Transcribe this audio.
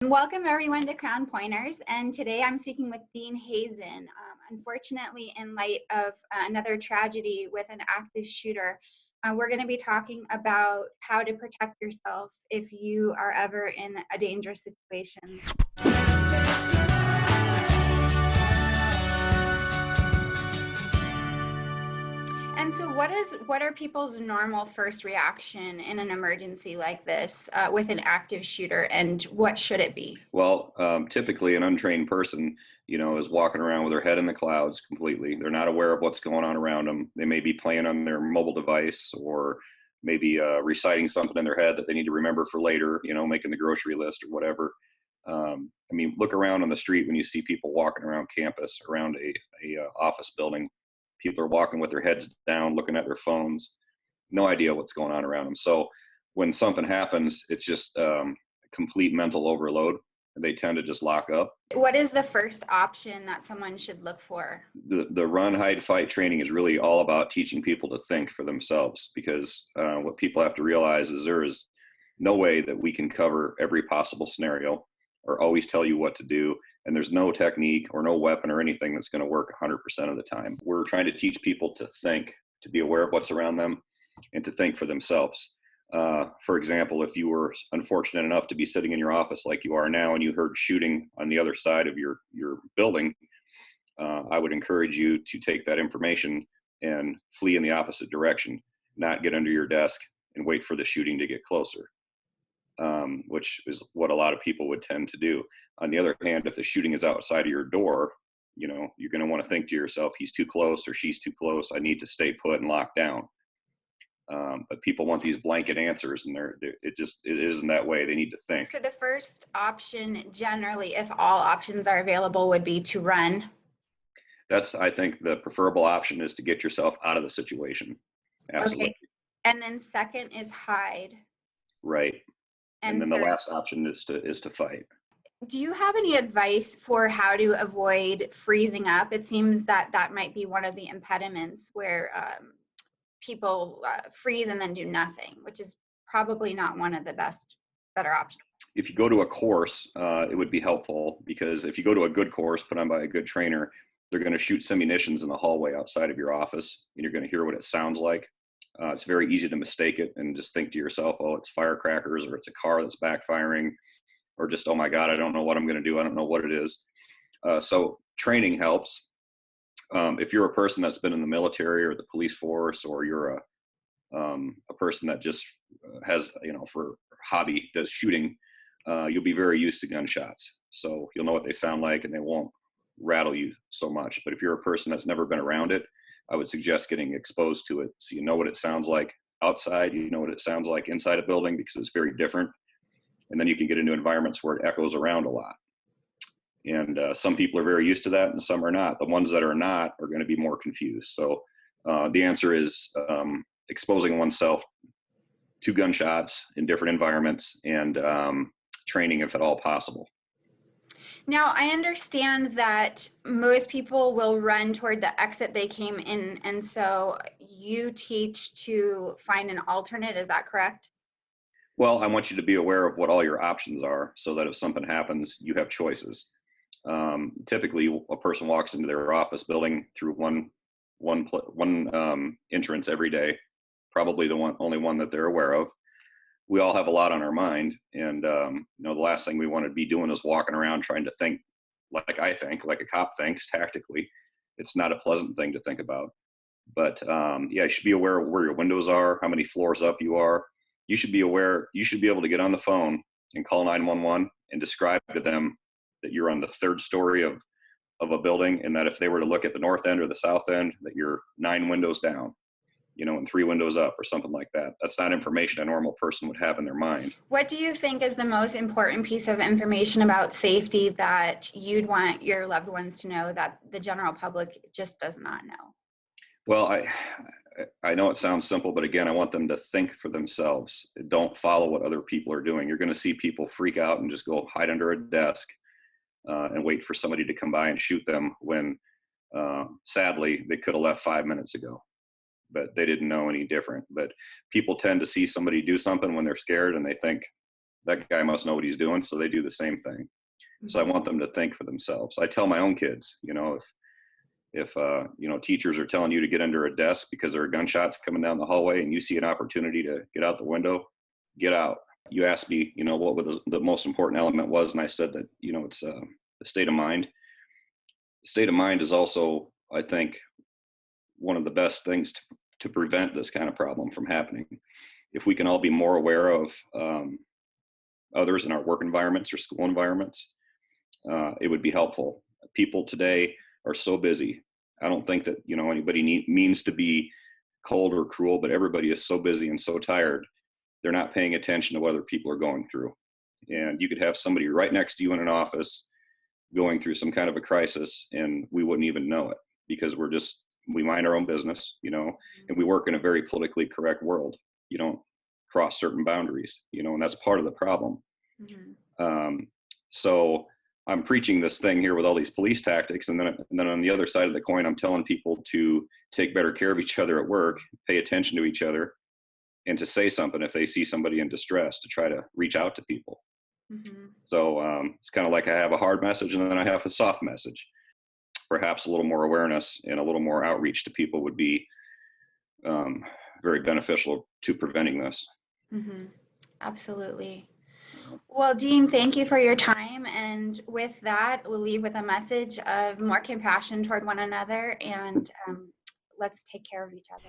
Welcome everyone to Crown Pointers, and today I'm speaking with Dean Hazen. Unfortunately, in light of another tragedy with an active shooter, we're going to be talking about how to protect yourself if you are ever in a dangerous situation. And so what are people's normal first reaction in an emergency like this with an active shooter, and what should it be? Well, typically an untrained person, is walking around with their head in the clouds completely. They're not aware of what's going on around them. They may be playing on their mobile device or maybe reciting something in their head that they need to remember for later, making the grocery list or whatever. Look around on the street when you see people walking around campus, around a office building. People are walking with their heads down, looking at their phones, no idea what's going on around them. So when something happens, it's just complete mental overload. They tend to just lock up. What is the first option that someone should look for? The run, hide, fight training is really all about teaching people to think for themselves, because what people have to realize is there is no way that we can cover every possible scenario or always tell you what to do. And there's no technique or no weapon or anything that's going to work 100% of the time. We're trying to teach people to think, to be aware of what's around them, and to think for themselves. For example, if you were unfortunate enough to be sitting in your office like you are now and you heard shooting on the other side of your building, I would encourage you to take that information and flee in the opposite direction, not get under your desk and wait for the shooting to get closer, which is what a lot of people would tend to do. On the other hand, if the shooting is outside of your door, you're going to want to think to yourself, he's too close or she's too close. I need to stay put and lock down. But people want these blanket answers, and it isn't that way. They need to think. So the first option, generally, if all options are available, would be to run. I think the preferable option is to get yourself out of the situation. Absolutely. Okay. And then second is hide. Right. And then third, the last option is to fight. do you have any advice for how to avoid freezing up? It seems that might be one of the impediments where people freeze and then do nothing, which is probably not one of the better options. If you go to a course, it would be helpful, because if you go to a good course put on by a good trainer, they're going to shoot simunitions in the hallway outside of your office, and you're going to hear what it sounds like. It's very easy to mistake it and just think to yourself, oh, it's firecrackers, or it's a car that's backfiring, or just, oh my God, I don't know what I'm going to do. I don't know what it is. So training helps. If you're a person that's been in the military or the police force, or you're a person that just has, for hobby, does shooting, you'll be very used to gunshots. So you'll know what they sound like and they won't rattle you so much. But if you're a person that's never been around it, I would suggest getting exposed to it, so you know what it sounds like outside, you know what it sounds like inside a building, because it's very different. And then you can get into environments where it echoes around a lot. And some people are very used to that and some are not. The ones that are not are going to be more confused. So the answer is exposing oneself to gunshots in different environments, and training if at all possible. Now, I understand that most people will run toward the exit they came in, and so you teach to find an alternate, is that correct? Well, I want you to be aware of what all your options are, so that if something happens, you have choices. Typically, a person walks into their office building through one entrance every day, probably the only one that they're aware of. We all have a lot on our mind, and the last thing we want to be doing is walking around trying to think like a cop thinks tactically. It's not a pleasant thing to think about. But you should be aware of where your windows are, how many floors up you are. You should be aware. You should be able to get on the phone and call 911 and describe to them that you're on the third story of a building, and that if they were to look at the north end or the south end, that you're 9 windows down, and 3 windows up, or something like that. That's not information a normal person would have in their mind. What do you think is the most important piece of information about safety that you'd want your loved ones to know that the general public just does not know? Well, I know it sounds simple, but again, I want them to think for themselves. Don't follow what other people are doing. You're going to see people freak out and just go hide under a desk and wait for somebody to come by and shoot them, when sadly they could have left 5 minutes ago, but they didn't know any different. But people tend to see somebody do something when they're scared, and they think that guy must know what he's doing. So they do the same thing. So I want them to think for themselves. I tell my own kids, if teachers are telling you to get under a desk because there are gunshots coming down the hallway and you see an opportunity to get out the window, get out. You asked me, what the most important element was, and I said that, it's the state of mind. The state of mind is also, I think, one of the best things to prevent this kind of problem from happening. If we can all be more aware of others in our work environments or school environments, it would be helpful. People today are so busy. I don't think that anybody means to be cold or cruel, but everybody is so busy and so tired. They're not paying attention to what other people are going through. And you could have somebody right next to you in an office going through some kind of a crisis, and we wouldn't even know it because we mind our own business, and we work in a very politically correct world. You don't cross certain boundaries, and that's part of the problem. Mm-hmm. So I'm preaching this thing here with all these police tactics, and then on the other side of the coin, I'm telling people to take better care of each other at work, pay attention to each other, and to say something if they see somebody in distress, to try to reach out to people. Mm-hmm. So it's kind of like I have a hard message and then I have a soft message. Perhaps a little more awareness and a little more outreach to people would be very beneficial to preventing this. Mm-hmm. Absolutely. Well, Dean, thank you for your time. And with that, we'll leave with a message of more compassion toward one another, and let's take care of each other.